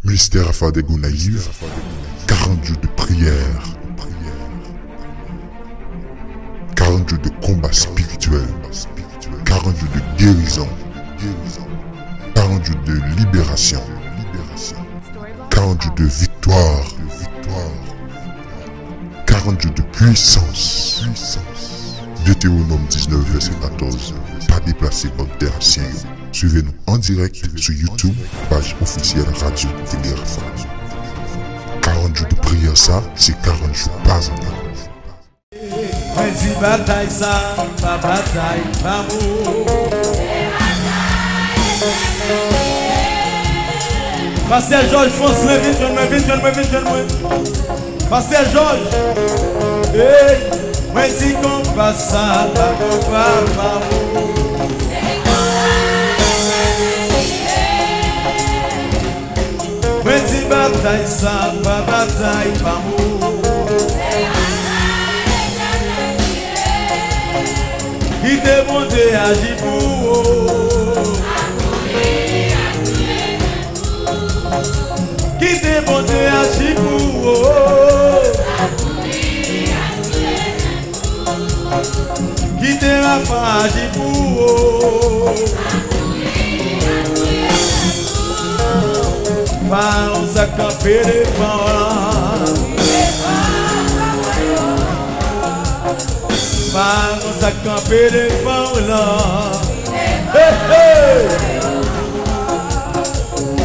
Ministère Affaires des Gonaïves, 40 jours de prière, 40 jours de combat spirituel, 40 jours de guérison, 40 jours de libération, 40 jours de victoire, 40 jours de puissance. Deutéronome 19, verset 14. Pas déplacer votre terre ancien. Suivez-nous en direct sur YouTube, page officielle Radio Télé Rafah. 40 jours de prière, ça, c'est 40 jours pas en temps. Si bataille ça, pas bataille, pas mou. Pasteur Georges, fonce le vite, vite. Pasteur Georges, hey, moi si qu'on passe ça, pas mou. Moi si bataille ça, pas bataille, pas mou. Qui te monte à Jibou, qui te monte à Jibou, qui te rafa à Jibou, parlons à camper devant. Vamos a camper devant là. Hey, hey.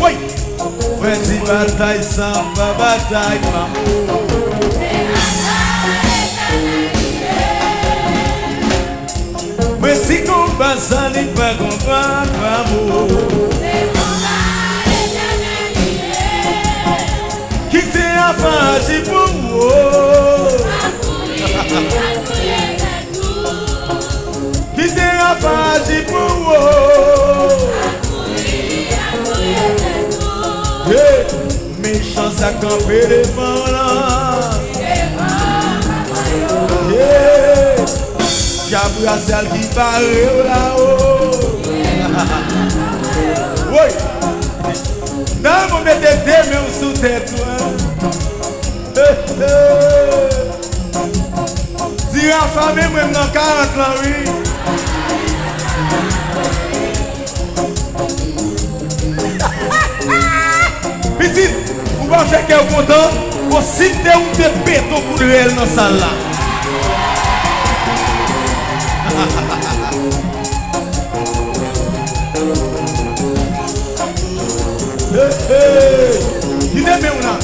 Oui. Ouais, si bataille sans pas bataille pas mou. Ouais, si combat sans n'est pas combat pas mou. Qui t'est à faire pour moi? Qui t'est à faire pour moi? Méchant ça camper devant là. J'avoue à celle qui parle là-haut. Oui. Non, vous mettez des mains sous tête. Si la famille même dans 40 ans, oui. Petit, vous pensez qu'elle est content? Vous citez ou te pétons pour elle dans ça là. Il est bien là.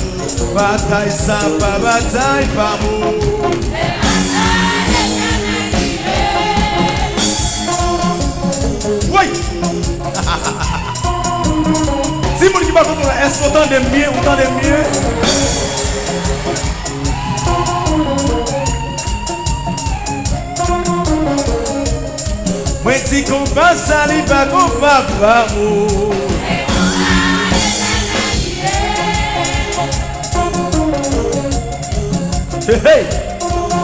Bataille ça, pas bataille, pas mou. Oui. Si vous dites pas que est-ce qu'on entend mieux, on entend mieux. Moi si qu'on passe à l'île, pas qu'on va pas mou. Hey,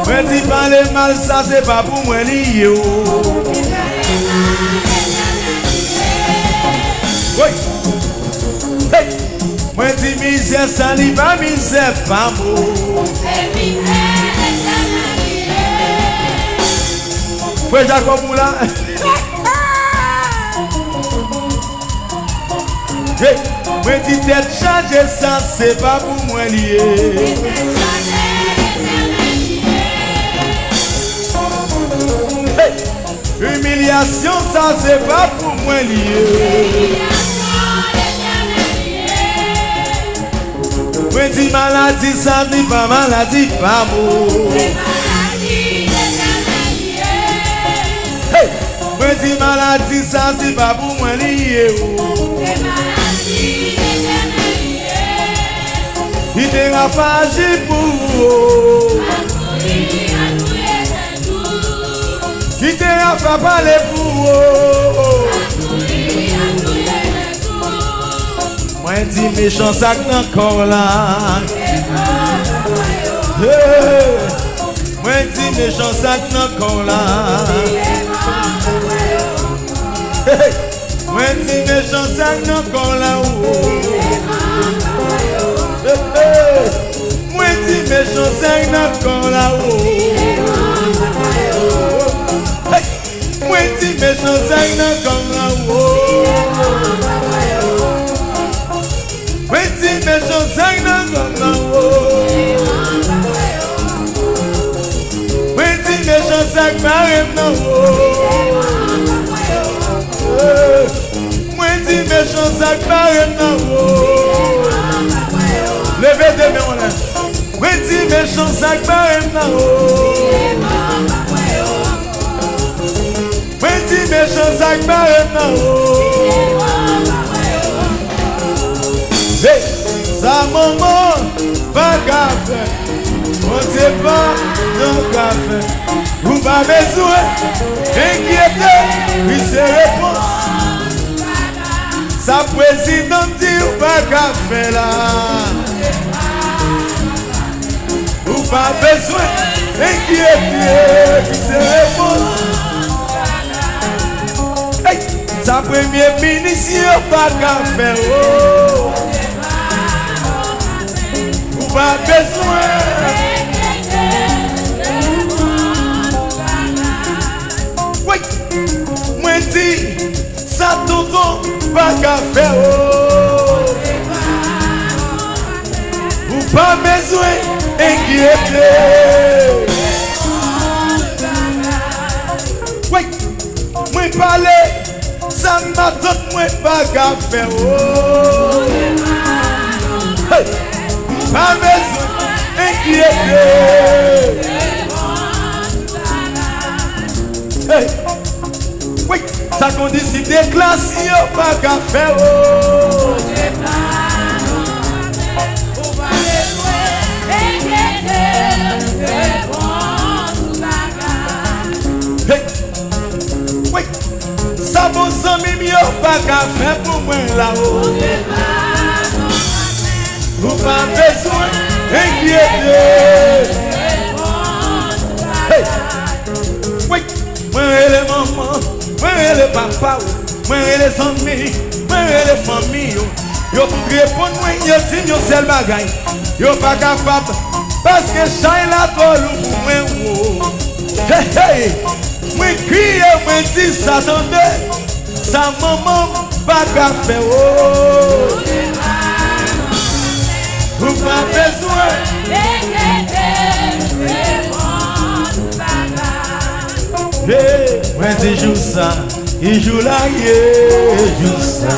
moi dis pas le mal, ça c'est pas pour moi lié. Oui. Hey, moi dis misère, ça n'est pas misère, pas mot. Frère Jacob Moula. Hey, moi dis tête chargée, ça c'est pas pour moi lié. Humiliation, ça c'est pas pour moi lié. Moi dis maladie, ça c'est pas maladie, pas mot. Hey, moi dis maladie, ça c'est pas pour moi lié. Il te rafage pour. Qui te a fait parler pour vous? Moi dis méchant sac encore là. Moi dis méchant sac encore là. Moi dis méchant sac encore là. comme la moi dis méchant sac dans comme la moi dis méchant sac marem dans moi dis méchant sac marem dans levez deux mains là moi dis méchant sac marem dans moi dis méchant sac marem dans sa maman pas café, on sait pas non café. Vous pas besoin d'inquiéter, puis c'est réponse. Sa président dit pas café là. Vous pas besoin d'inquiéter, puis c'est réponse. Hey, sa premier ministre pas café. Oh. Pas besoin. Oui, moi dis, ça tonton, pas qu'à faire. Ou pas besoin d'inquiéter. Oui, moi parler, ça m'attend, moi pas qu'à faire. Hey. Pas besoin d'inquiéter. Hey. Oui, ça qu'on décide de classe, il n'y a pas qu'à faire. Hey. Oui, ça bon sang, il n'y a pas qu'à faire pour moi là-haut. Vous pas besoin d'inquiéter. Hey. Oui, moi et les mamans, moi et les papas, moi et les amis, moi et les familles. Yo pour répondre, moi yo dit yo seul bagaille. Yo pas capable parce que chai la tolu pour moi. Hey hey, moi crie, moi dis ça tombe, sa maman pas café. Oh. Vous pas besoin hey, moi dis joue ça, il joue là, il joue ça.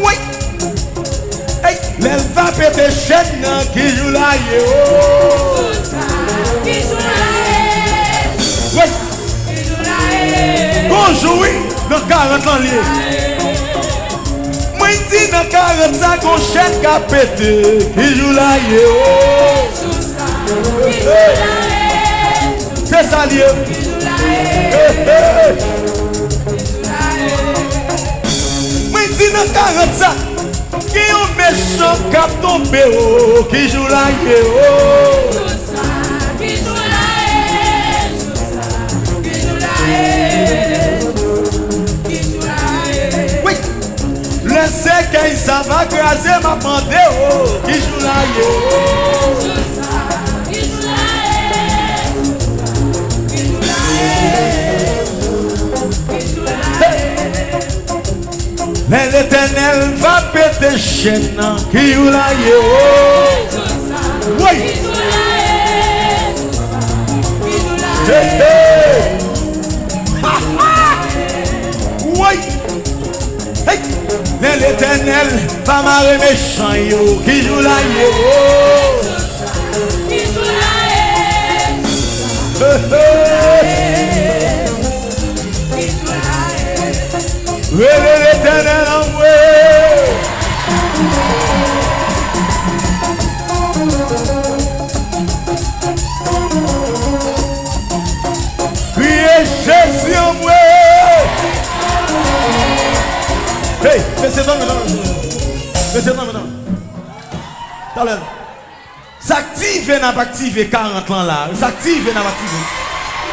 Oui, hey, l'elle va péter chaîne qui joue là, oui. Bonjour, dans 40 ans lié. Moi dis dans 40 ça qu'on chèque à péter. Qui joue là, c'est ça lié. Moi dis dans 40 ça qui est un méchant cap tombé. Qui joue là, je sais que ça va craser ma mandé, qui joue là, mais l'Éternel va péter chaîne, qui joue là, oui. Oui. Hey. Mais l'Éternel va marrer méchant yo, qui joue là yo. Qui joue là l'Éternel en moi. Criez Jésus en moi. Hey, fais ça maintenant. Fais ça maintenant. Talent. S'active et n'a pas activé 40 ans là. S'active et n'a pas activé.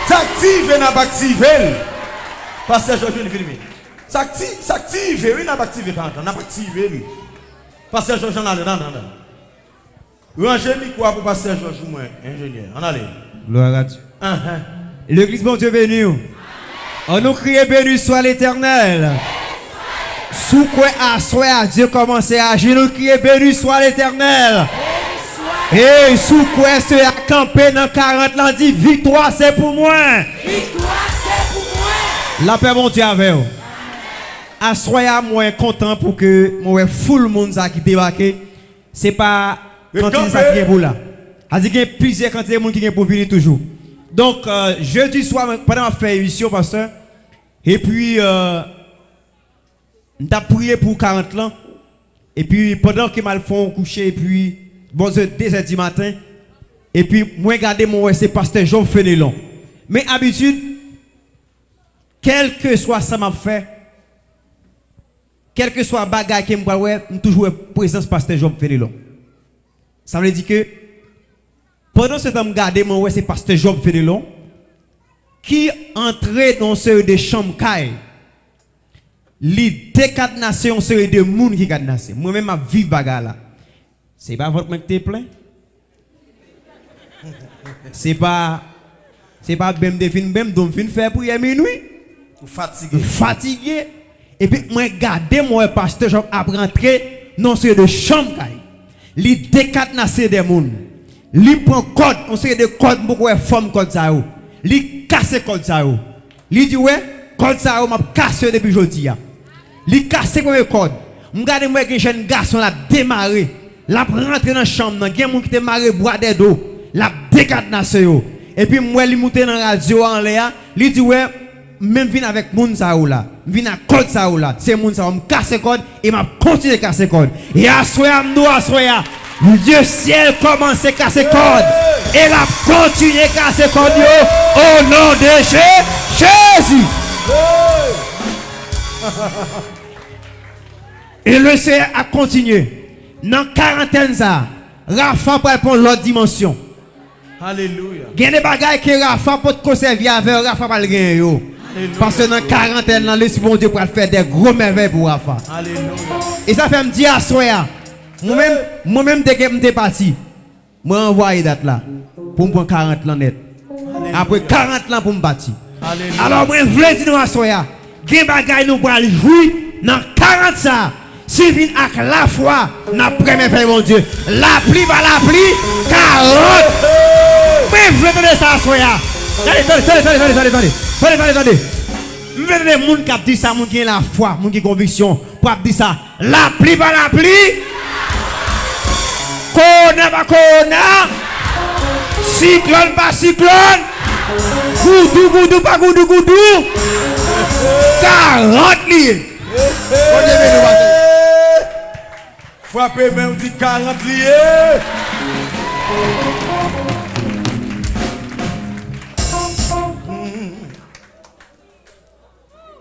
S'active et n'a pas activé. Pasteur Georges vient filmer. S'active, oui, n'a pas activé 40 ans. N'a pas activé lui. Pasteur Georges là dedans. Rangez le micro pour pasteur Georges, moi, ingénieur. On allait. Gloire à Dieu. L'église, bon Dieu béni. On nous crie béni soit l'Éternel. Sous quoi à Dieu commencer à agir, nous crie béni soit l'Éternel. Et sous quoi c'est à camper dans 40 ans, dit victoire c'est pour moi. Victoire c'est pour moi. La paix mon Dieu avec vous. Assoya moi content pour que moi full le monde qui débarque. C'est pas quand il s'est pour là. Il y a plusieurs quantités de monde qui viennent pour venir toujours. Donc jeudi soir pendant faire émission pasteur et puis on a prié pour 40 ans et puis pendant que mal font coucher et puis bon 2h du matin et puis moi regarder mon c'est pasteur Jean Fenelon. Mais habitude quel que soit ça m'a fait quel que soit bagage que moi ouais toujours présence pasteur Jean Fenelon. Ça veut dire que pendant ce temps regarder mon ouais c'est pasteur Jean Fenelon qui entrait dans ce de chambre caille. Les décadenacé on serait de monde qui cadenassé. Moi même ma vie bagarre là. C'est pas votre mec qui est plein. C'est pas même de fin même donc fin faire prière minuit. Fatigué. Et puis moi garder moi pasteur Jean a rentrer dans ce de chambre caille. Les décadenacé des monde. Li prend code, on sait de code beaucoup de forme code ça yo. Li casse code ça yo. Li dit ouais, code ça yo m'a cassé depuis jodi a. Li casse comme code. M'gade moi que jeune garçon la démarrer, la rentrer dans chambre nan, gen moun qui te maré bois des dos, la décadenacé yo. Et puis moi li monter dans radio en l'air, li dit ouais, même vinn avec moun ça yo là. Vinn à code ça yo là. C'est moun ça me casse code et m'a continuer casser code. Et assoya m'do assoya. Dieu ciel commence à casser code et la continue à casser code au nom de Jésus. Et le Seigneur a continué. Dans quarantaine ça, Rafa pour répondre l'autre dimension. Alléluia. Il y a des bagages que Rafa peut conserver avec Rafa pas le gagner yo. Parce que dans quarantaine là, l'esprit bon Dieu pour faire des gros merveilles pour Rafa. Alléluia. Et ça fait me dire à soya. Moi-même, dès que je suis parti, je envoyé date là pour me prendre 40 ans net. Après 40 ans pour me bâtir. Alors, moi, je voulais dire à Soya, il y a des bagages nous pour jouer dans 40 ça. Si vient avec la foi, n'a premier fait mon Dieu. La pluie par la pluie, 40. Mais je voulais donner ça à Soya. Attendez. Je veux donner les gens qui disent ça, les gens qui ont la foi, les gens qui ont conviction, pour dire ça. La pluie par la pluie. Kona ba kona, cyclone pas cyclone, goudou pas goudou, 40 liés. Frappez même dit 40 liés.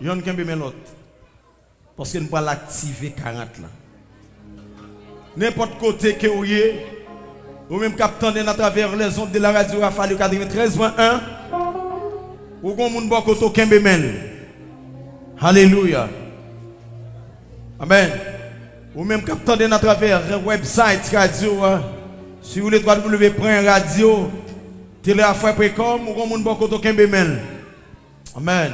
Y'en a qui l'autre. Parce que nous ne pouvons pas l'activer 40 là. N'importe côté que vous êtes, ou même captant à travers les ondes de la radio Rafale 93.1, ou qu'on moun bokoto kembemel. Alléluia. Amen. Ou même captant à travers le website radio sur le www.radio télérafale.com ou qu'on moun bokoto kembemel. Amen.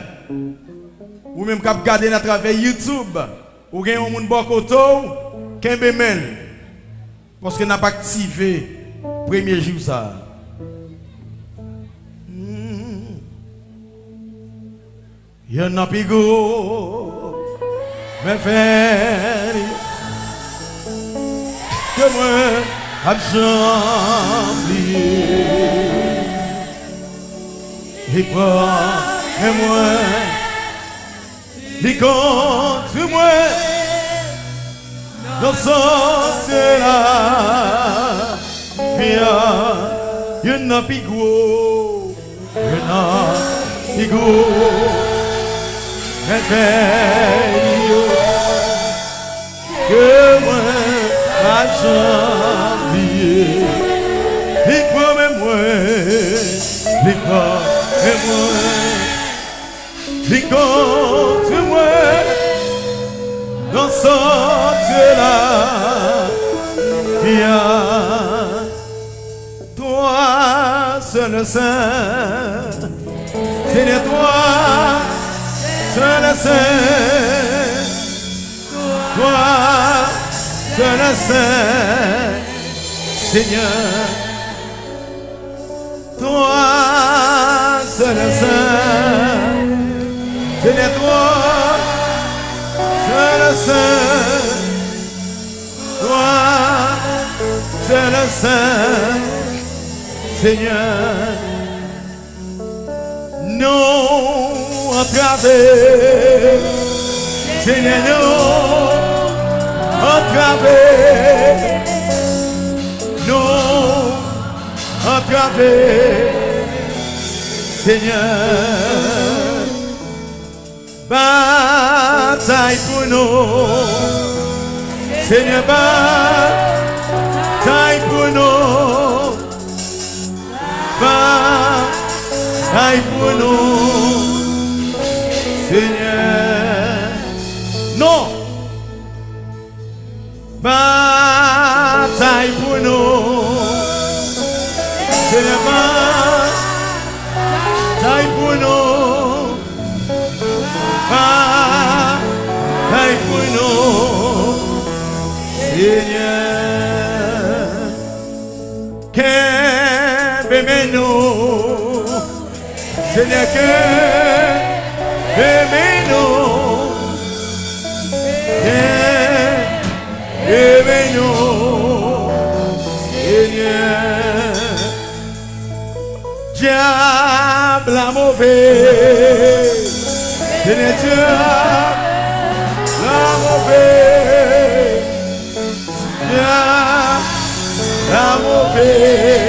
Ou même cap garder à travers YouTube, ou gen moun bokoto kembemel. Parce que n'a pas activé le premier jour ça. Y'en a pigo, mais faire que moi abjamblier. Et pas et moi, les contre moi. Dans ce là, il y en a pigou, que moi, j'envie, les quoi mais moi, les quoi mais moi, les contre moi. Dans ce là, seul saint. Seigneur, toi, seul saint. Toi, seul saint. Seigneur, toi, seul saint. Seigneur, toi, seul saint. Toi, seul saint. Seigneur, non entravé, Seigneur, non entravé, non entravé, Seigneur, bataille pour nous, Seigneur, bataille pour nous. Bataille pour nous, Seigneur. Non. Bataille pour nous, Seigneur. Bataille pour nous. Bataille pour nous, Seigneur. Aimez-nous, Seigneur, que aimez-nous, aimez-nous, Seigneur. Diable la mauvais, Seigneur, diable la mauvais, diable la mauvais.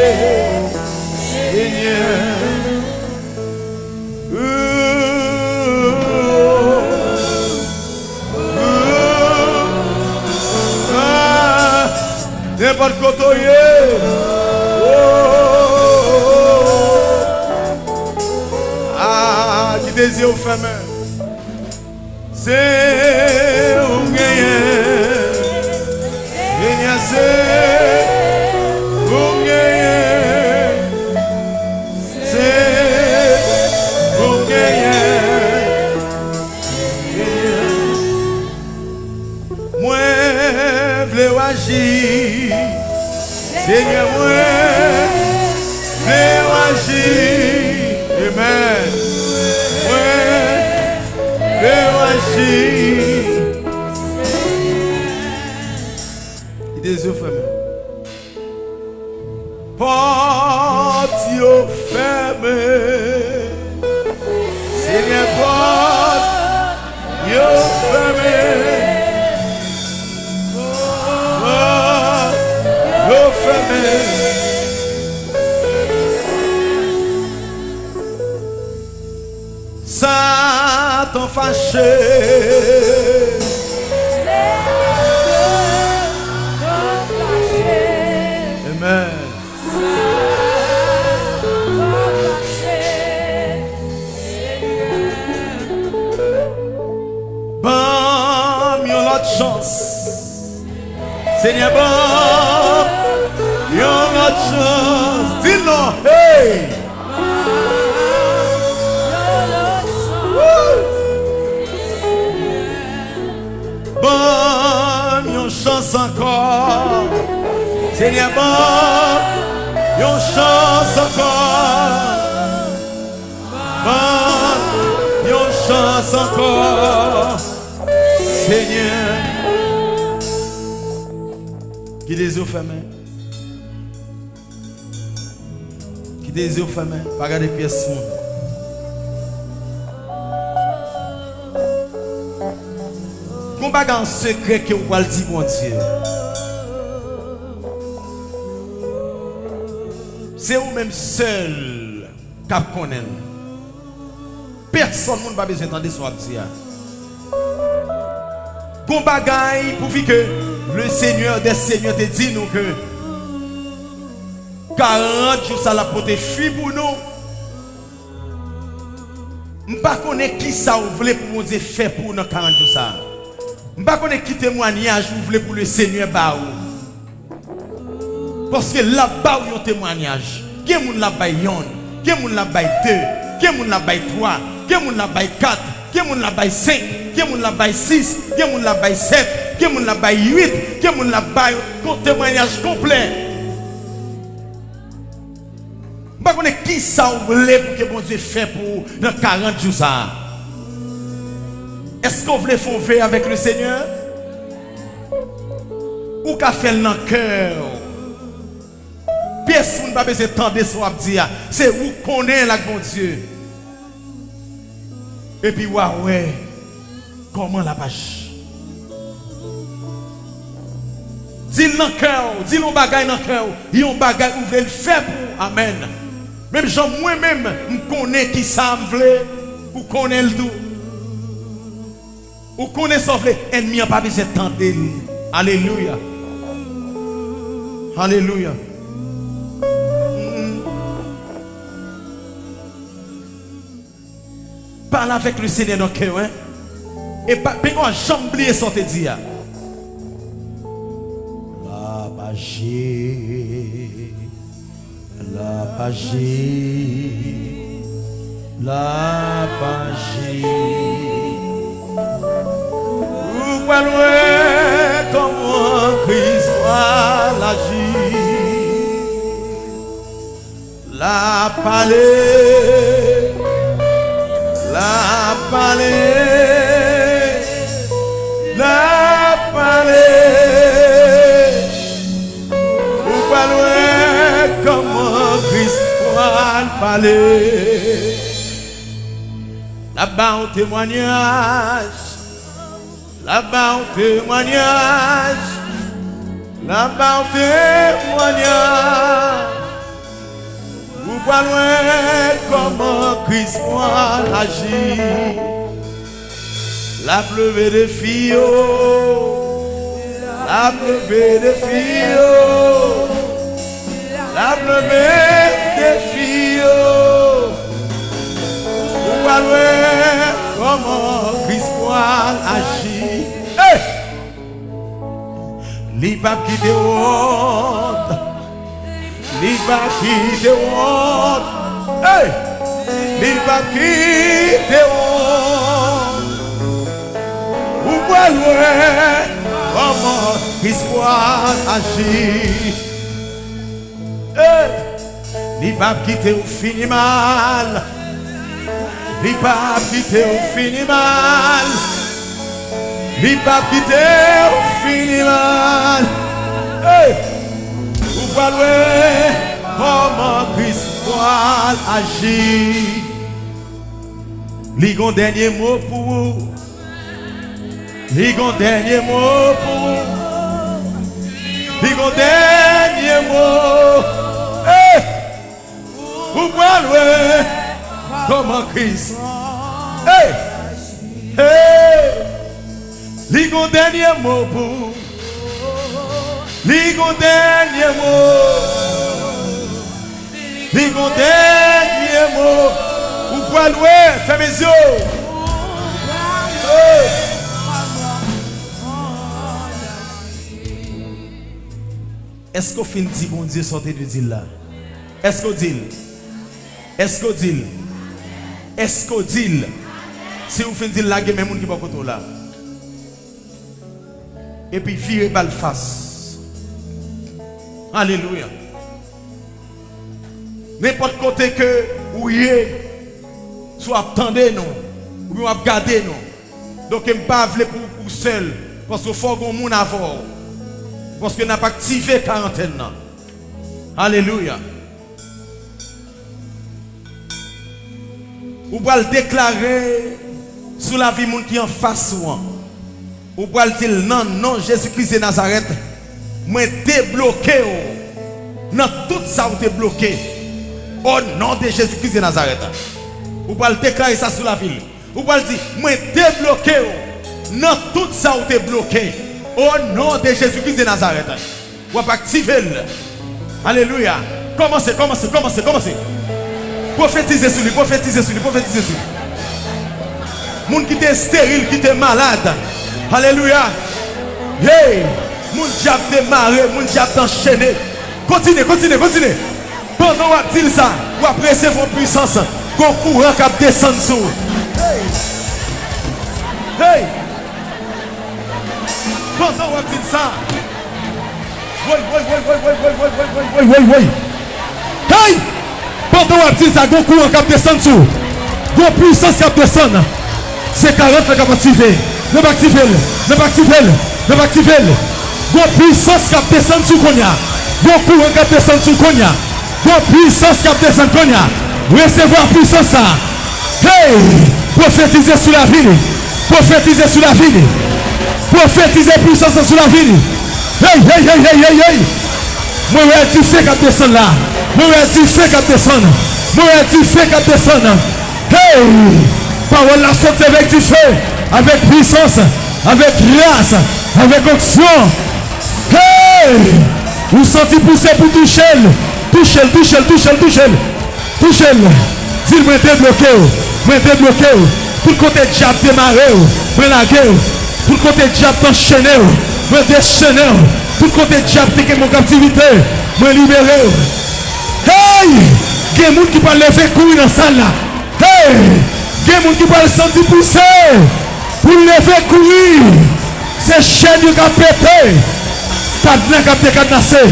N'importe quoi, ah, qui désire au fameux, c'est un gagnant, c'est un gagnant, c'est un gagnant. Moi, je veux agir. Seigneur, moi, veux agir. Amen. Moi, veux agir. Il désire fermer. Porte fermée. Seigneur, porte fermée. Satan fâché, amen. Bon, mieux l'autre chance, Seigneur, bon. Young chance, dis-le, hey! Bon, yon chance encore, Seigneur, bon, yon chance encore, bon, yon chance encore, Seigneur, qui les yeux fermés. Des yeux fermés, pas regarder pièce. Qu'on pas un secret que vous allez dire, mon Dieu. C'est vous-même seul qui connaissez. Personne n'a pas besoin d'entendre ce que vous dites. Qu'on bagaille pour que le Seigneur des Seigneurs te dit nous que 40 jours ça la porte fuit pour nous. Je ne sais pas qui ça vous voulez pour mon Dieu faire pour nous 40 jours ça. Je ne sais pas qui témoignage vous voulez pour le Seigneur. Parce que là-bas, il y a un témoignage. Qui moun la bay yon, qui moun la bay 2, qui moun la bay 3, qui moun la bay 4, qui moun la bay 5, qui moun la bay 6, qui moun la bay 7, qui moun la bay 8, qui moun la bay témoignage complet. Je ne sais pas qui ça voulait pour que bon Dieu fait pour dans 40 jours ça. Est-ce qu'on voulait fauver avec le Seigneur? Ou qu'a fait dans le cœur? Personne n'a pas besoin d'entendre ce qu'on dit. C'est où qu'on est là, bon Dieu. Et puis, ouais, comment la page? Dis-le dans le cœur, dis-le un bagage dans le cœur. Il y a un bagage où vous voulez le faire pour. Amen. Même moi-même, je connais qui ça me voulait. Ou connais le tout. Ou connais ça voulait. Ennemi n'a pas besoin d'entendre. Alléluia. Alléluia. Parle avec le Seigneur dans le cœur. Hein? Et pas jamais oublier ce que tu dis. La pagée, la pagée, la pagée. Ou pas loin comment Christ va l'agir. La palais, la palais, la palais. Ou pas loin comment Christ va parler. Là-bas un témoignage. Là-bas un témoignage. Là-bas un témoignage. Ou pas loin comment Christ va agir. La pleuve de filles, la pleuve de filles, la pleuve de filles. Ou pas loin comment Christ va agir. Hey! Li pa quitte honte. Li pa quitte honte. Hey! Li pa quitte honte. Ou pas loin comment Christ va agir. Hey! Li pa quitte ou fini mal. Li pa quitte ou fini mal. Li pa quitte ou fini mal. Hey! Ou pas loin comment Christ va agir. Li gon dernier mot pour vous. Li gon dernier mot pour vous. Li gon dernier mot. Hey! Ou pas loin comment Christ. Hey! Hey! Li gon dernier mot pour vous. Li gon dernier mot. Li gon dernier mot. Ou quoi louer, fais mes yeux. Est-ce qu'on finit dit bon Dieu sortez de dire là? Est-ce qu'on dit? Est-ce qu'on dit? Est-ce qu'on dit? Si vous finissez de là, il y a même gens qui ne sont pas là. Et puis virez balle face. Alléluia. N'importe côté que vous y êtes, soit attendez nous, ou bien regardez nous. Donc je ne pas pour seul, parce qu'il faut qu'on moun avant. Parce que n'a pas activé quarantaine. Alléluia. Vous pouvez le déclarer sous la vie moun qui en face ou. Vous pouvez le dire non, non, Jésus-Christ de Nazareth, moi débloqué. Non, tout ça vous êtes bloqué. Au nom de Jésus-Christ de Nazareth. Vous pouvez le déclarer ça sous la ville. Vous pouvez le dire, moi débloqué. Non, tout ça vous êtes bloqué. Au nom de Jésus-Christ de Nazareth. Vous pouvez activer. Alléluia. Commencez, commencez, commencez, commencez. Prophétisez sur lui, prophétisez sur lui, prophétisez sur lui. Moun qui est stérile, qui est malade. Alléluia. Hey, moun diable te marre, moun diable t'enchaîné. Continuez, continuez, continuez. Bon Pendant qu'on dit ça, ou après c'est votre puissance, qu'on courant qui descend sous. Hey! Hey! Pendant qu'on dit ça. Oui. Hey! Pendant qu'on dit ça, qu'on courant qui descend sous. Qu'on puissance qui descend. C'est 40 qui va activer. Ne pas activer. Ne pas activer. Ne pas activer. Qu'on puissance qui descend sous qu'on y a. Qu'on courant qui descend sous qu'on y a. Qu'on puissance qui descend qu'on y a. Recevoir puissance ça. Hey! Prophétiser sur la ville. Prophétiser sur la ville. Prophétiser puissance sur la ville. Hey. Moi, tu fais qu'à descendre là. Moi, tu fais qu'à descendre. Moi, tu fais qu'à descendre. Hey! Parole la sorte avec du feu. Avec puissance. Avec grâce. Avec onction. Hey! Vous sentez pousser pour toucher. Toucher. Dis-moi débloqué. Moi débloqué. Tout côté diable démarré. Moi la guerre. Tout côté diable enchaîné. Moi déchaîné. Tout côté diable t'es mon captivité. Moi libéré. Hey! Il y a des gens qui parlent lever courir dans la salle là. Hey! Il y a des gens qui parlent sentir pousser. Pour lever courir. C'est chaîne qui a pété. Cadran qui a décadassé.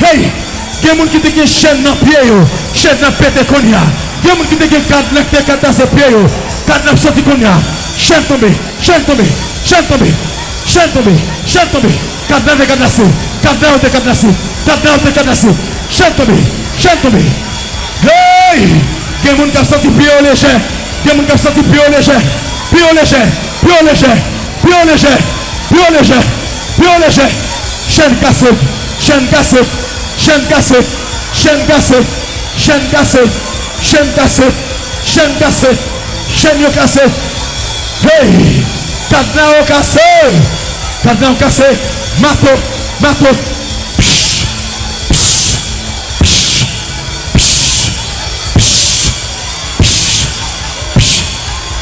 Hey! Il y a des gens qui ont chaîne dans le pied. Chaîne dans le pété qu'on y a. Il y a des gens qui ont cadran qui a décadassé pied. Cadran sorti qu'on y a. Chaîne tombée. Cadran décadassé. Chaîne tombée. Hey! Il y a des gens qui ont sorti pied léger. Pied léger. Chaîne cassée. Hey! Cadran cassé. Mato.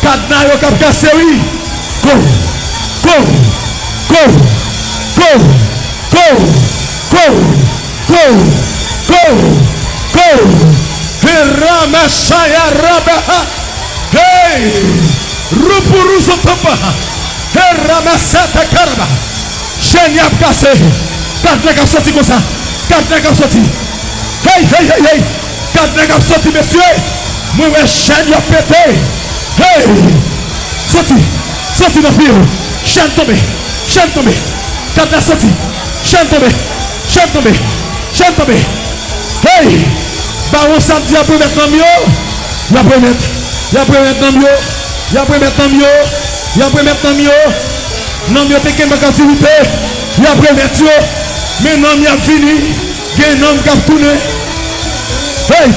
Cadran cassé, oui. Go. Ramashaya Rabaha. Hey! Rupuru Sotopa. Hey! Ramasata Karaba. Cheniap cassé. Cadran cap sorti comme ça. Cadran cap sorti. Hey! Cadran cap sorti, messieurs. Moi, chaîne a pété. Hey! Sorti dans le pied. Chaîne tombée. Cadran sorti. Chaîne tombée. Hey! Baron samedi après maintenant mieux. Il après maintenant mieux. Non mieux t'es qu'un captivité. Il après mettre mais non mieux fini. Il y a un homme qui a tourné. Hey!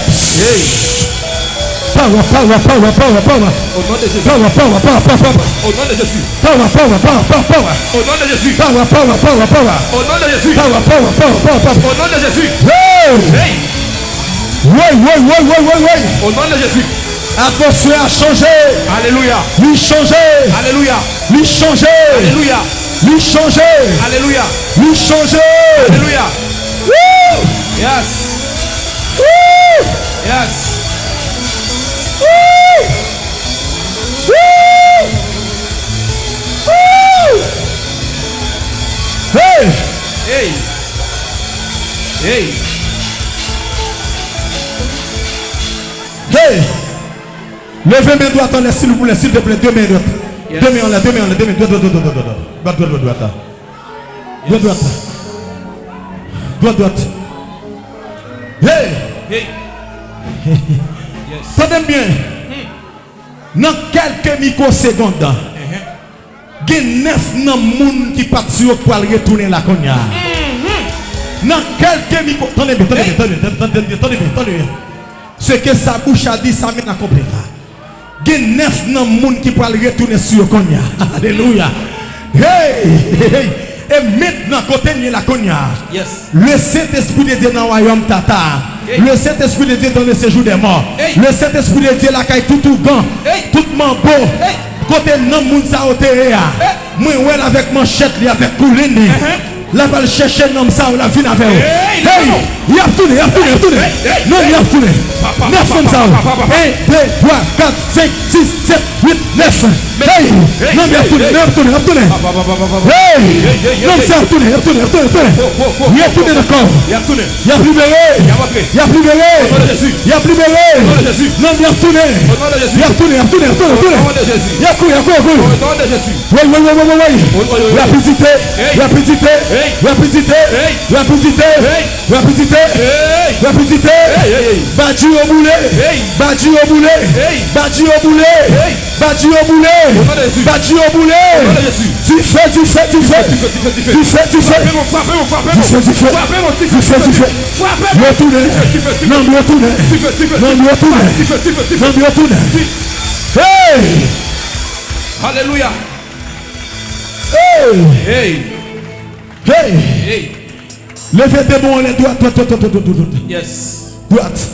Power. Au nom de Jésus. Power. Au nom de Jésus. Power. Au nom de Jésus. Power. Au nom de Jésus. Power. Au nom de Jésus. Hey! Oui. Au nom de Jésus. L'atmosphère a changé. Alléluia. Lui changer. Alléluia. Lui changer. Alléluia. Lui changer. Alléluia. Lui changer. Alléluia. Woo! Yes. Woo! Yes. Woo! Woo! Woo! Hey! Levez mes doigts, attendez s'il vous plaît, 2 minutes. Yes. 2 minutes, droite. Hey! Tenez bien. Dans quelques microsecondes, il y a 9 personnes qui partent pour retourner la cognac. Dans quelques microsecondes, attendez bien. Ce que sa bouche a dit, ça mène à accomplir. Il y a 9 personnes qui peuvent retourner sur Konya. Alléluia. Hey! Et maintenant, côté de la Konya, yes. Le Saint-Esprit de Dieu dans le royaume Tata. Hey. Le Saint-Esprit de Dieu dans le séjour des morts. Hey. Le Saint-Esprit de Dieu la caille tout gant. Hey. Tout mambo. Hey. Côté de moun sa otéa. Moi, avec manchette, avec couline. La balle chercher un homme ça ou la vie avec vous. Hey, il a retourné, il a retourné. Non, il a retourné. 9 hommes ça. 1, 2, 3, 4, 5, 6, 7, 8, 9. Hey, non, il a retourné, il a retourné. Hey, non, ça a retourné, il a retourné. Il a retourné d'accord. Il a libéré. Il a libéré. Il a libéré. Non, il a retourné. Il a retourné. Il a couru. Oui. Rapidité. Battu au boulet. Tu fais. Hey! Alléluia. Hey! Levez tes bons, les droite. Yes. Droite.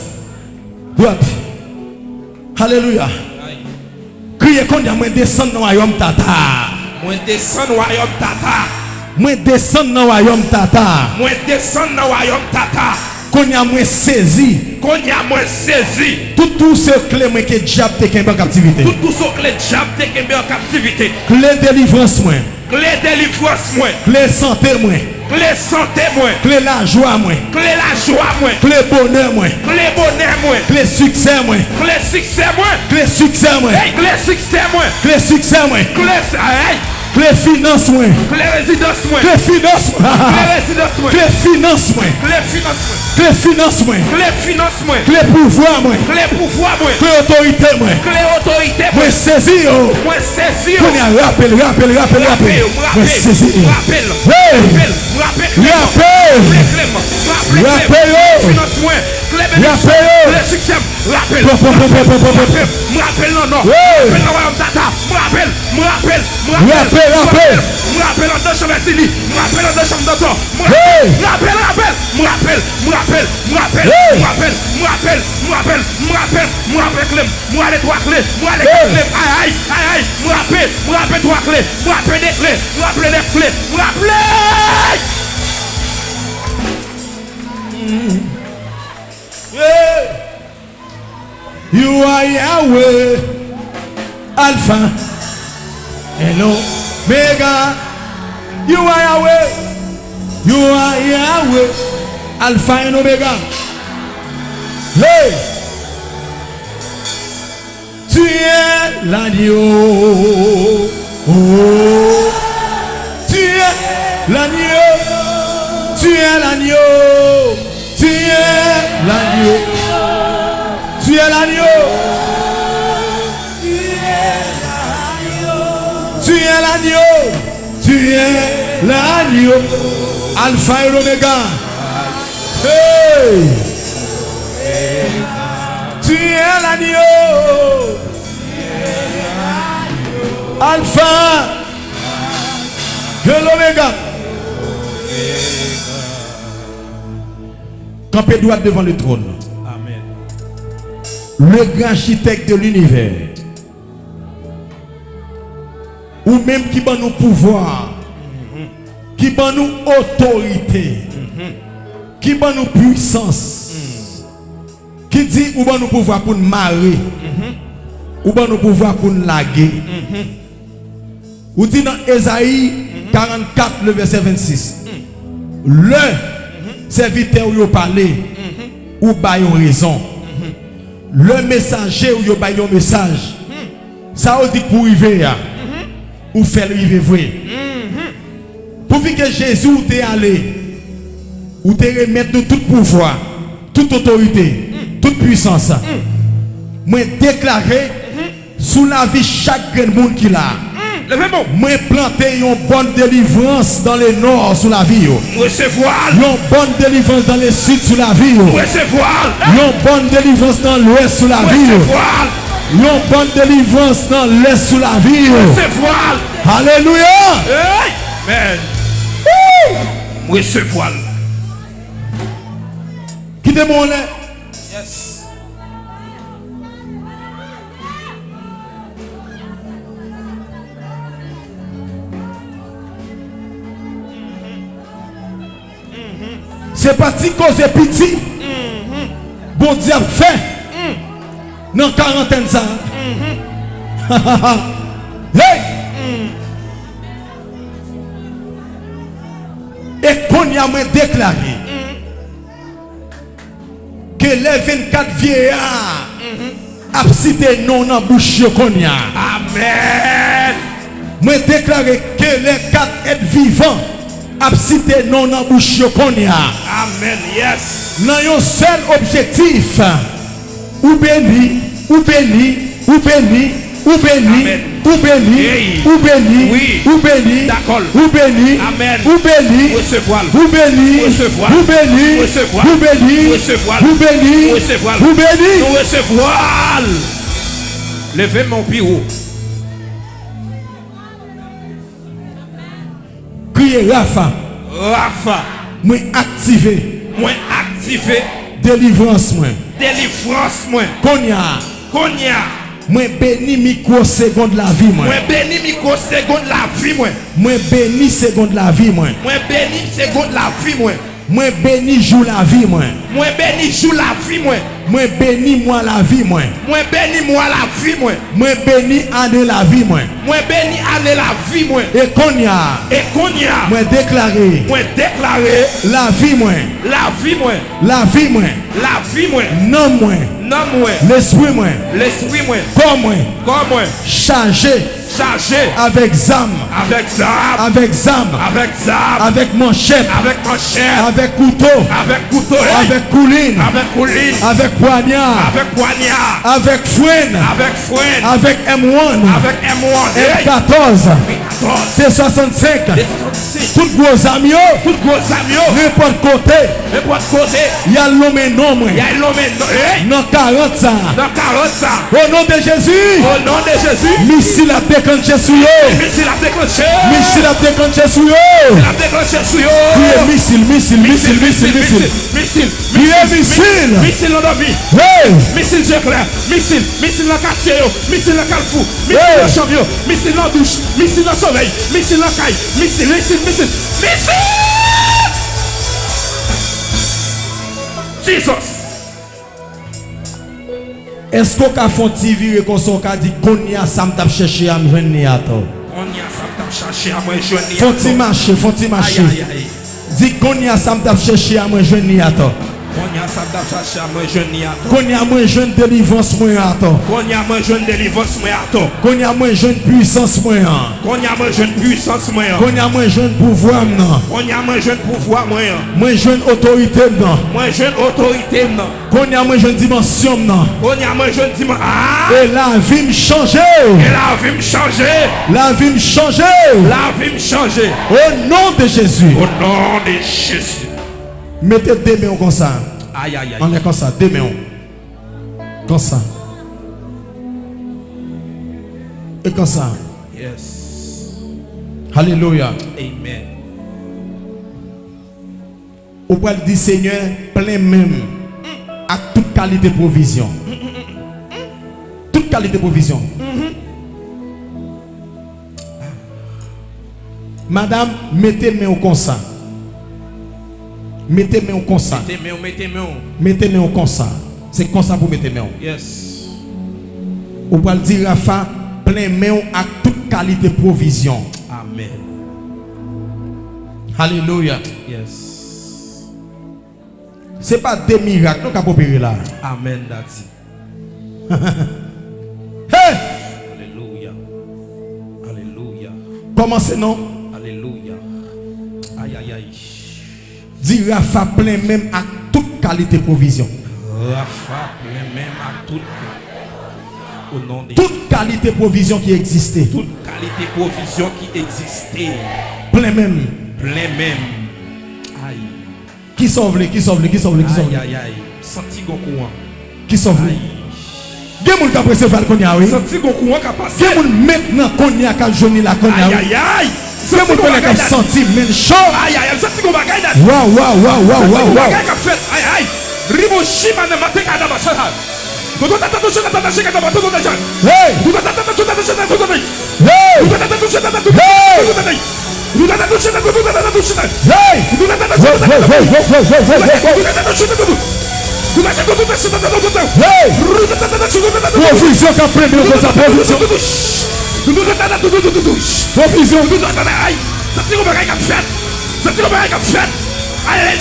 Alléluia. Criez qu'on y a moins descendre dans le royaume tata. Moins descendre dans le royaume tata. Moins descendre dans le royaume tata. Qu'on y a moins saisi. Tout ce clé que le diable te kembe en captivité. Clé délivrance moins. Clé santé moins. Clé la joie moins. Clé bonheur moins. Clé succès moins. Clé finance moins. Clé pouvoir moins. Clé autorité moins. Moi saisi yo. On y a rappel. Moi saisi. You are Yahweh, Alpha and Omega. You are Yahweh. You are Yahweh, Alpha and Omega. Hey, tu es l'agneau. Oh, tu es l'agneau. Tu es l'agneau. Tu es l'agneau. Tu es l'agneau. Tu es l'agneau. Tu es l'agneau. Alpha et Omega. Hey. Tu es l'agneau. Alpha et l'Omega. Campez droit devant le trône. Le grand architecte de l'univers, ou même qui va nous pouvoir, qui va nous autorité, qui va nous puissance, qui dit ou va nous pouvoir pour nous marier, ou va nous pouvoir pour nous laguer. Ou dit dans Ésaïe 44, le verset 26, le serviteur où il parle, ou ba yon raison. Le messager ou yo ba yon message. Ça veut dire pour arriver ou faire arriver vrai. Pour que Jésus t'est allé ou te remettre nous tout pouvoir, toute autorité, toute puissance. Moi déclarer sous la vie chaque monde qui l'a. Moi planter une bonne délivrance dans le nord sous la vie. Recevoir. Une bonne délivrance dans le sud sous la vie. Recevoir. Une bonne délivrance dans l'ouest sous la vie. Une bonne délivrance dans l'est sous la vie. Recevoir. Alléluia. Amen. Recevoir. Qui te montre? Yes. C'est parti cause petit. Bon Dieu a fait. Dans quarantaine ça. Hey! Et qu'on y a déclaré que les 24 vieillards a cité non dans bouche qu'on y a. Amen. Moi déclaré que les 4 êtres vivants a cité non dans bouche qu'on y a. Amen. Yes. Dans un seul objectif, ou béni, ou béni, ou béni, ou béni, ou béni, ou béni, Oui. ou béni, D'accord. ou béni, Amen. ou béni, Recevoir. ou béni, Recevoir. ou béni, Recevoir. ou béni, Recevoir. ou béni, Recevoir. ou béni. Nous recevoir. Levez mon bureau. Criez Rafa, Rafa. moi activé, Moi activé. délivrance moi. Délivrance moi. Konya, Konya. moi béni microseconde la vie moi. Moi béni microseconde la vie moi. Moi béni seconde la vie moi. Moi béni seconde la vie moi. Moi béni jour la vie moi. Moi béni jour la vie moi. Moi béni moi la vie moi. Moi béni moi la vie moi. Moi béni année la vie moi. Moi béni année la vie moi. Et Konya, Et Konya. moi déclaré Moi déclaré la vie moi. la vie moi. La vie moi. La vie moi. Non moi. Non moi. L'esprit moi. L'esprit moi. Corps moi. Comme moi. Chargé Chargé. avec zam. Avec zam. Avec zam. Avec zam. Avec manchette. Avec manchette. Avec couteau. Avec couteau. Avec couline. Avec couline. Avec poignard. Avec poignard. Avec fouine. Avec fouine. Avec M1. Avec M1. M14. 14. T65. T66. Tout gros amis. Tout gros amis. N'importe côté. Et pour côté. Il y a l'homme et non moi. Il y a l'homme. Hey. Dans 40 ça. Dans 40 ça. Au nom de Jésus. Au nom de Jésus. Missile a déclenché sur eux. Missile a déclenché. Missile a déclenché sur eux. Il a déclenché sur eux. Priez missile, missile, missile, missile, missile. Missile. Priez missile. Missile dans la vie. Hey. Missile j'éclaire. Missile dans le quartier. Missile dans le calfou. Missile Hey. dans le champion. Missile dans la douche. Missile dans le soleil. Missile dans la caille. Missile. Jesus. Est-ce qu'on a fait un petit viré comme ça, qu'on a dit qu'on y a ça me tape chercher à me joindre ni à toi? On y a ça t'a cherché à moi jeune. Faut-il marcher, faut-il marcher? Aïe, aïe, aïe. Dis qu'on y a ça me tape chercher à me joindre ni à toi. On y a ça t'a cherché à moi jeune. Qu'on y a moins jeune délivrance moi à toi. On y a moi jeune délivrance moi à toi. Qu'on y a moins jeune puissance moi. On y a moi jeune puissance moi. Qu'on y a moins jeune pouvoir non. On y a moi jeune pouvoir moi. Moins jeune autorité non. Moi jeune autorité non. Qu'on y a moins jeune dimension non. On y a moi jeune dimanche. Ah! Et la vie me changer. Et la vie me changer. La vie me changer. La vie me changer. Au nom de Jésus. Au nom de Jésus. Mettez deux mains comme ça. Aïe, aïe, aïe. On est comme ça, deux mains. Comme ça. Et comme ça. Yes. Alléluia. Amen. Au point de dire Seigneur, plein même à toute qualité de provision. Toute qualité de provision. Madame, mettez main au comme ça. Mettez main au comme ça. Mettez main au comme ça. C'est comme ça pour mettre main. Yes. Au point de dire Rafa, plein main à toute qualité de provision. Amen. Alléluia. Yes. C'est pas des miracles qu'on a opéré là. Amen, daddy. Hey! Alléluia. Alléluia. Comment c'est non? Alléluia. Aïe, aïe, aïe. Dis Rafa plein même à toute qualité de provision. Rafa, même à toute. Au nom de Toute qualité de provision qui existait. toute qualité de provision qui existait. Plein même. Plein même. Aïe. Qui sauve les, qui sauve les, qui sauve les, qui sauve Aïe, les. aïe, aïe. Senti gon courant. Qui sauve les. Aïe. Il y a des gens qui recevoir le cognac, oui. Senti gon courant qui a Il passé. y a des gens maintenant cognac qui a jouni la cognac, Aïe, oui. aïe, aïe. Il y a des gens qui ont senti même chaud. Aïe, aïe, aïe. Senti gon bagay dat. Waouh, waouh, waouh, waouh, waouh, waouh. Bagay qui a fait. Aïe, aïe. Ribo shima ne mate kada basha. Todo tata to shaka tata shaka tata todo tata. Hey! Todo tata to shaka tata shaka todo tata. Hey! Todo tata to shaka tata todo Hey! tata. Provision qu'a pris de sa provision. Provision. Ça c'est comme un gars fait. Ça c'est comme un gars fait. Allez,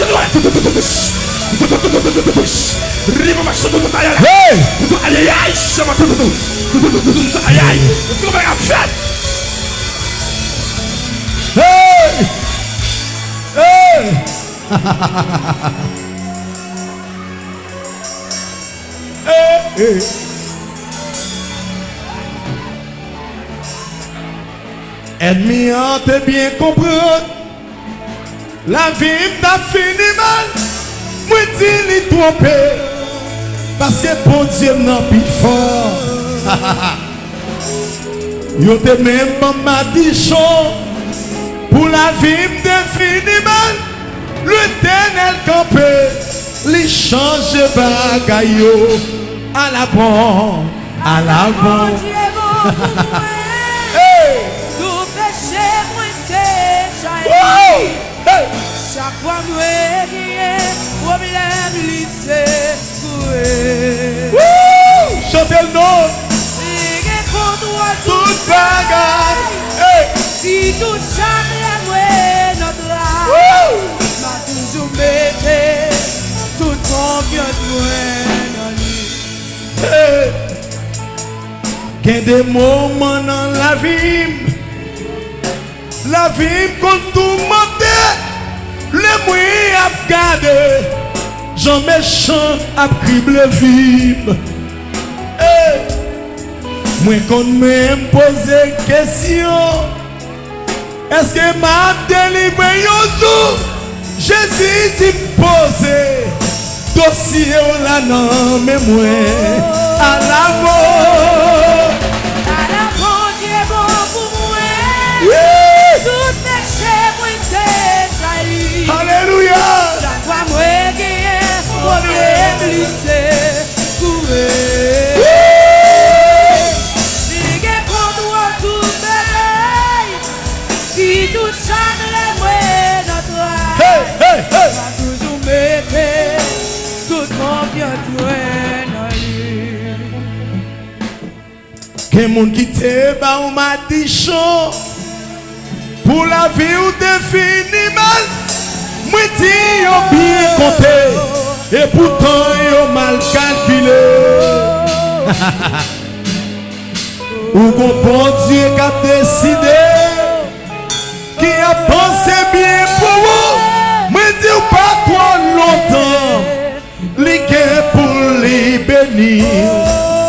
ennemi a te bien comprendre. La vie t'a fini mal. Moi dis li trompé. Parce que bon Dieu n'a plus fort. Yo te même ma dichon. Pour la vie t'a fini mal. L'Éternel campé. Li change bagaille à la bon. À la bon. Chaque fois que j'ai problème, lycée, chantez le nom. Tout bagaille. Si tout chaque notre âme, m'a toujours metté toute confiance dans lui. Il y a des moments dans la vie. La vie compte tout monter. Les moyens à garder. Jean méchant à crible vive. Moi qu'on même poser question. Est-ce que m'a délivré un jour? Jésus dit poser. Dossier là non mais moi à la mort. À la mort Dieu bon pour moi. Tout péché moi c'est jali. Alléluia. Chaque fois moi gagne problème lycée coué. Si gagne contre tout bagaille. Si tout chaque les moi notre âme. Va toujours mettre toute confiance dans lui. Quel monde qui te bat ou m'a dit chaud. Pour la vie ou te fini mal. Moi dis yo bien compté. Et pourtant yo mal calculé. Ou qu'on bon Dieu qui a décidé. Qui a pensé bien pour vous. Moi dis pas trop longtemps. Les gains pour les bénir.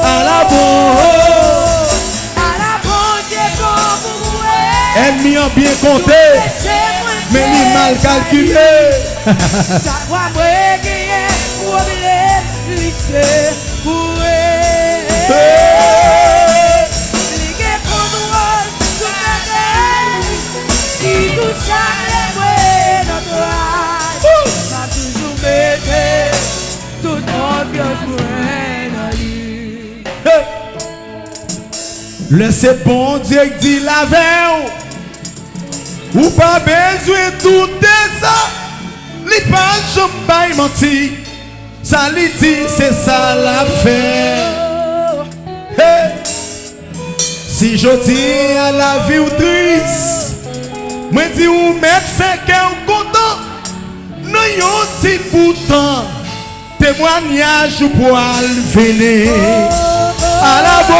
À la bonne. Ennemi a bien compté, mais il mal calculé. Chaque fois que j'ai problème, lycée, coué. Si tout chaque notre âge, va toujours mettre toute confiance dans lui. Laissez bon Dieu dit la veille. Ou pas besoin de tout ça. Li pas jamais menti. Ça li dit c'est ça la fait. Hey. Si je dis à la vie ou triste, moi dis ou mettre fait qu'un content. Non yon dit pourtant témoignage ou poil venir à la bonne.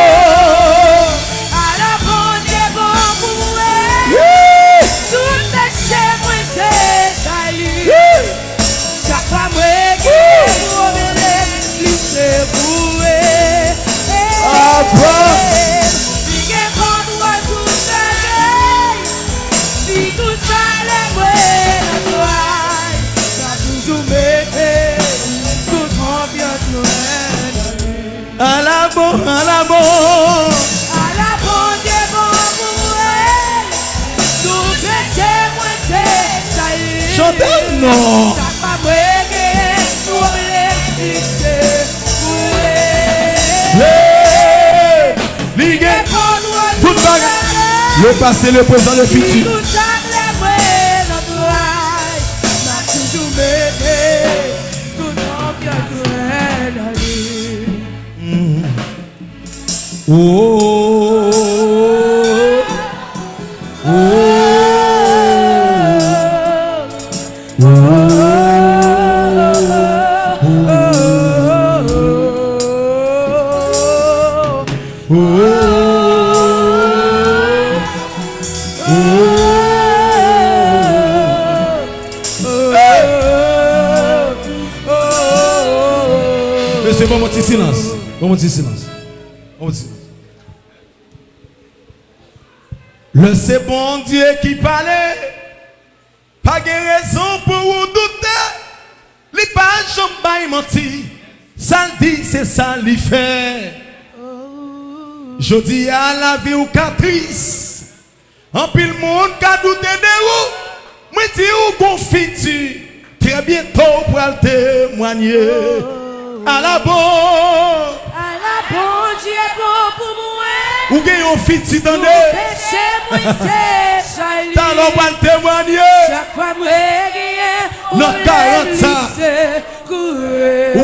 À la bonne, à la bonne. À la bonne Dieu bon pour moi. Tout péché moi c'est ça. Chantez non. Ça pas moi que nous les c'est tout bagage. Le passé, le présent, le futur. Oh, c'est bon, mon petit silence. Bon, mon petit silence. Bon, mon petit silence. Le c'est bon Dieu qui parlait. Pas de raison pour vous douter. Les pages jamais menti. Ça le dit, c'est ça le fait. Je dis à la vie ou caprice. En pile monde qui a douté de vous. Moi dis ou confitu. Très bientôt pour le témoigner. À la bonne Dieu bon pour moi. Ou gagne un fitu dans Péché moi c'est Charlie. T'as l'homme pour le témoigner. Chaque fois moi gagne. Non 40 ça. Ou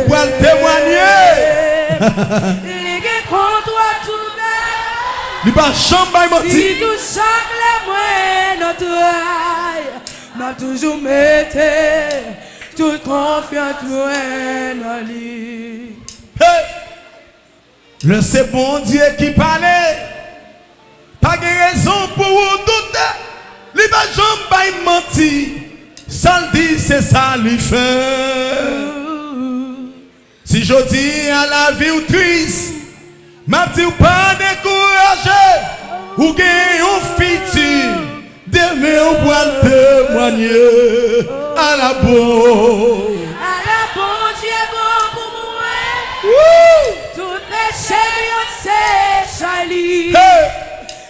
pour le témoigner. Les gars contre toi tout bas. Il va jamais mentir. Si tout chaque la moi notre aïe. M'a toujours metté toute confiance moi dans lui. Hey! Le c'est bon Dieu qui parlait. Pas de raison pour vous douter. Il va jamais mentir. Ça le dit, c'est ça lui fait. Si je dis à la vie ou triste, m'a dit ou pas découragé. Ou gagne un futur. Demain ou pour témoigner. À la bonne. Dieu bon pour moi. Tout péché c'est Charlie. Hey!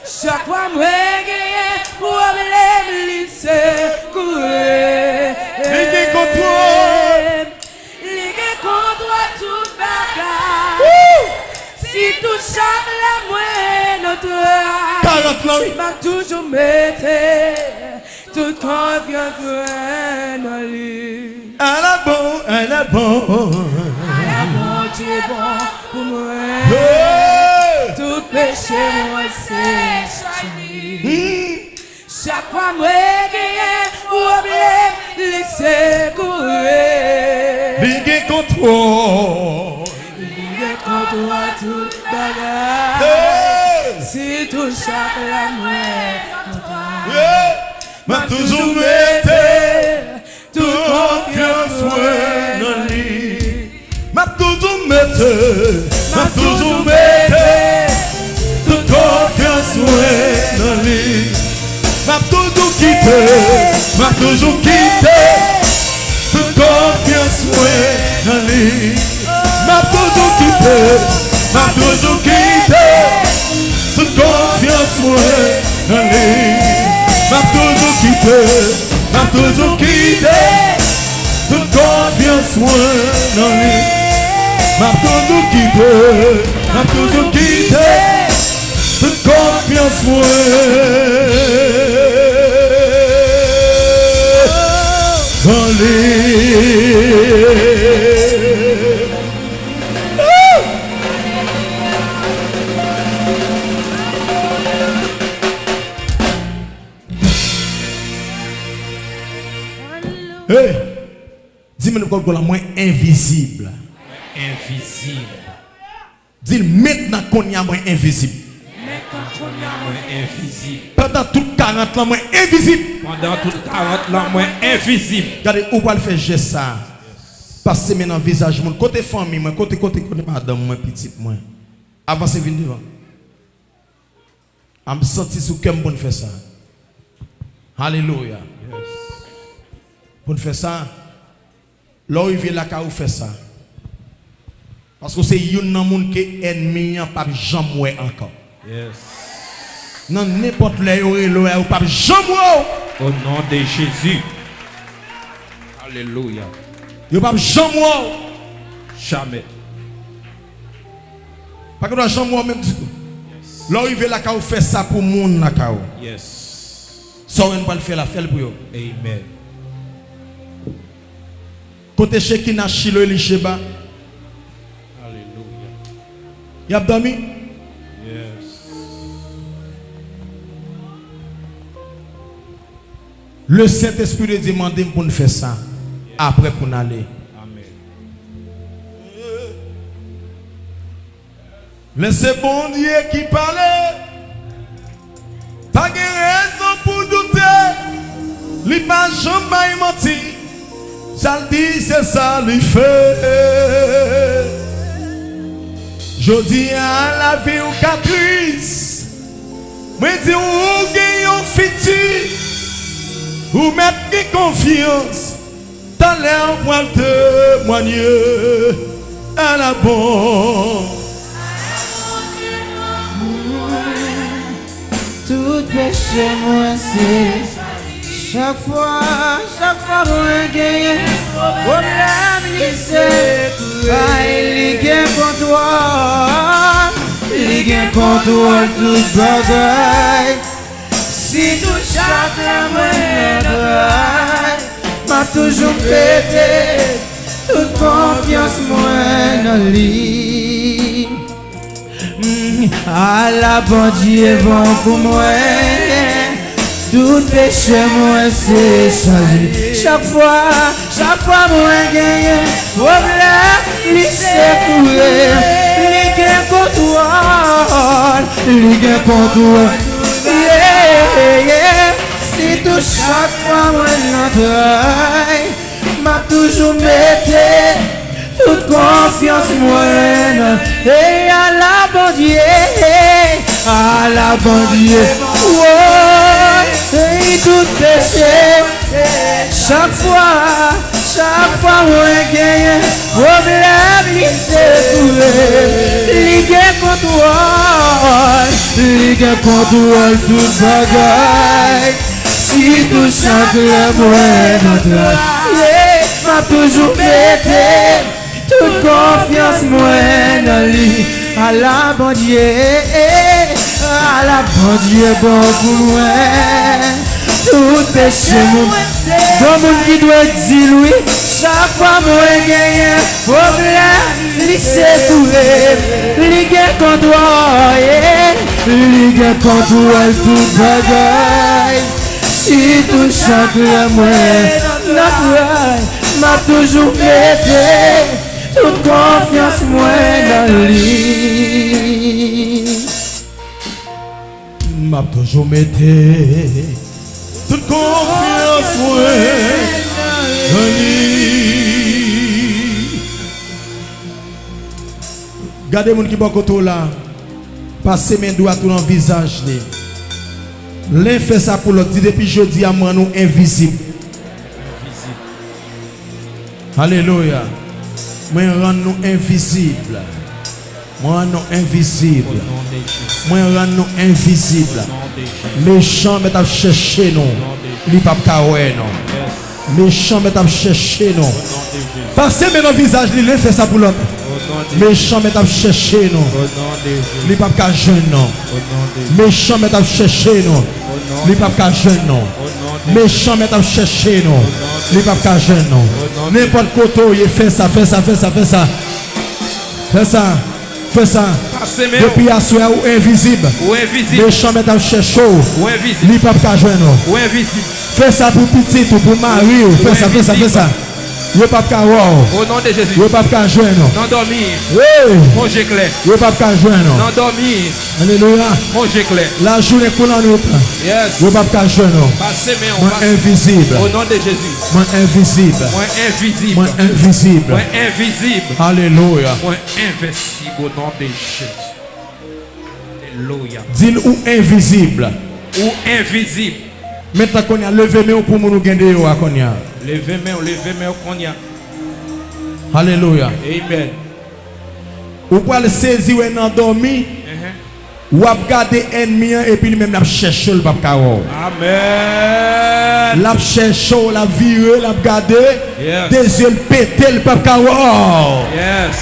Chaque fois moi gagne problème lycée courir. Ligue contre Ligue contre tout bagarre. Si tout chaque la moine notre 40 ans. il m'a toujours metté toute confiance en lui. À la bonne, à la bonne. Dieu bon pour moi. Hey! Tout péché moi c'est Charlie. Chaque fois moi gagne problème laissez courir. Ligue contre Ligue contre toi tout bagarre. Hey! Si tout chaque la moelle Yeah! M'a toujours metté toute confiance dans lui. M'a toujours metté toute confiance dans lui. M'a toujours quitté toute confiance dans lui. M'a toujours quitté toute confiance dans lui. M'a toujours quitté toute confiance dans lui. M'a toujours quitté toute confiance dans lui. Hey, dis-moi le la moins invisible. Invisible. Dis maintenant qu'on y a moins invisible. Invisible. Pendant toute 40 ans moins invisible. Pendant toute 40 ans moins invisible. Regardez où va le faire geste ça. Passer maintenant visage mon côté famille moi côté madame moi petite moi. Avancez venir devant. Je me senti sous quel bon faire ça. Alléluia. Pour faire ça, là où il vient là où fait ça. Parce que c'est une monde qui est ennemi, pas jamais encore. Yes. Non, n'importe là où il est, pas jamais. Au nom de Jésus. Alléluia. Il pas jamais. Jamais. Pas que jamais même du tout. Là où il vient là où fait ça pour monde là où. Yes. Ça on va le faire la faire pour eux. Amen. Côté Shekina Shilo Elisheba. Alléluia. Il a dormi. Yes. Le Saint-Esprit demande pour nous faire ça. Après pour nous aller. Laissez bon Dieu qui parle. Pas de raison pour douter. Il pas jamais menti. Ça le dit, c'est ça le fait. Je dis à la vie ou caprice. Mais dis ou gagne un futur. Ou mettre confiance. Dans l'air pour témoigner à la bonne. Tout péché moi c'est chaque fois moi gagne problème c'est pas il gagne contrôle tout bagaille si tout chaque moi m'a toujours pété toute confiance moi dans lui. À la bon Dieu bon pour moi. Tout péché moi c'est changé. Chaque fois moi gagne. Problème lui c'est courir. Lui gagne contrôle. Yeah. Si tout chaque fois moi l'entraille m'a toujours metté toute confiance moyenne et à la bon Dieu, et tout péché, chaque fois moi gagne, problème il s'est trouvé, ligue contrôle, tout bagaille, si tout chaque moyenne m'a toujours pété. Toute confiance moi dans lui, à la bon Dieu bon pour moi. Tout péché moi, bon monde qui doit dire oui, chaque fois moi gagne, problème, lui c'est trouvé, ligue contrôle, tout bagaille, si tout chaque moi, notre m'a toujours pété. Toute confiance moi dans lui. M'a toujours metté. Toute confiance moi dans lui. Gardez mon qui bon côté là. Passez mes doigts tout dans le visage. L'un fait ça pour l'autre. Depuis jeudi à moi nous invisible. Alléluia. Moi rends nous invisibles. Moi nous invisibles. Moi rends nous invisibles. Méchant mais t'as cherché nous. Li pas kawe non. Méchant mais t'as cherché nous. Passez maintenant visage li fait ça pour l'autre. Méchant mais t'as cherché nous. Li pas ka jeune non. Méchant mais t'as cherché nous. Li pas ka jeune non. Méchant mais t'as cherché nous. Li pas ka jeune non. N'importe quoi il fait ça. Fais ça. Depuis à soi ou invisible. Méchant mais t'as cherché. Li pas ka jeune non. Fais ça pour petit ou pour mari. Fais ça. Yo pas ka wow. Au nom de Jésus. Yo pas ka joindre non. Non dormir. Oui. Mon clair. Yo pas ka joindre non. Non dormir. Alléluia. Mon clair. La journée qu'on en nous. Yes. Yo pas ka joindre non. Passez mais on moi invisible. Au nom de Jésus. Moi invisible. Moi invisible. Alléluia. Moi invincible au nom de Jésus. Alléluia. Dis ou invisible. Ou invisible. Maintenant qu'on a levé main pour nous gagner au akonia. Levez main qu'on y a. Alléluia. Amen. Ou pour le saisir ou endormi. Ou regarder ennemi et puis même la chercher le papa. Amen. La chercher, la virer, la regarder. Yes. Des yeux péter le papa. Yes.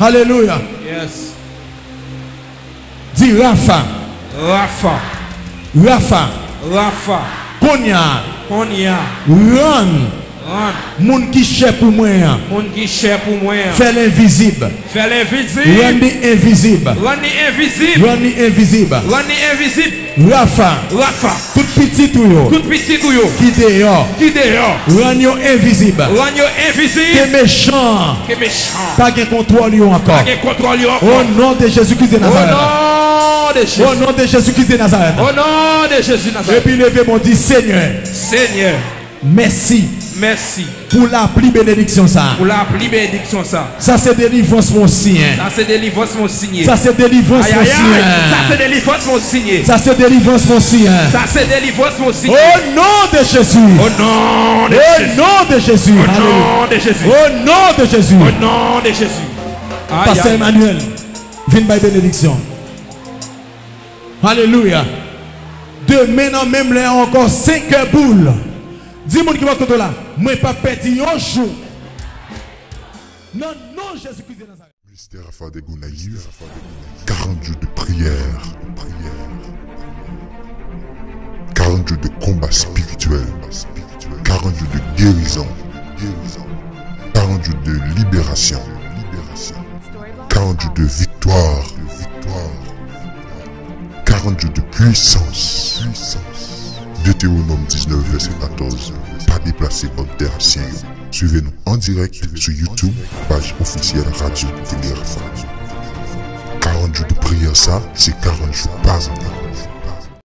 Alléluia. Yes. Dis Rafa. Konya. Run. Moun qui cher pour moi. Moun qui cher pour moi. Fais l'invisible. Fais l'invisible. Rendre invisible. Rendre invisible. Rendre invisible. Rendre invisible. Rafa. Rafa. Tout petit tout yo. Tout petit tout yo. Qui dehors. Qui dehors. Rendre yo invisible. Rendre invisible. Que méchant. Que méchant. Pas de contrôle yo encore. Pas de contrôle yo encore. Au nom de Jésus-Christ de Nazareth. Au nom de Jésus. Au nom de Jésus-Christ de Nazareth. Au nom de Jésus de Et Nazareth. puis levez mon dit Seigneur. Seigneur. Merci. Merci. Pour la plus bénédiction ça. Pour la plus bénédiction ça. Ça c'est délivrance mon signe. Ça c'est délivrance mon signé. Ça c'est délivrance Aïe, mon aïe, signe. aïe. Ça c'est délivrance mon signé. Ça c'est délivrance mon signe. Ça c'est délivrance mon signé. Au nom de Jésus. Au nom de Jésus. Au nom de Jésus. Au Alléluia. nom de Jésus. Au nom de Jésus. Au nom de Jésus. Aïe, Pasteur aïe. Emmanuel, viens by bénédiction. Alléluia. Demain, non, même là encore 5 boules. Dis-moi qui va côté là. Moi, pas petit un jour. Non, non, Jésus-Christ de Nazareth. Mystère Alpha des Gonaïves, 40 jours de prière, 40 jours de combat spirituel, 40 jours de guérison, 40 jours de libération, 40 jours de victoire, 40 jours de puissance. Deutéronome 19, verset 14. Pas déplacé comme terre ciel. Suivez-nous en direct sur YouTube, page officielle Radio Télé Alpha. 40 jours de prière, ça, c'est 40 jours pas en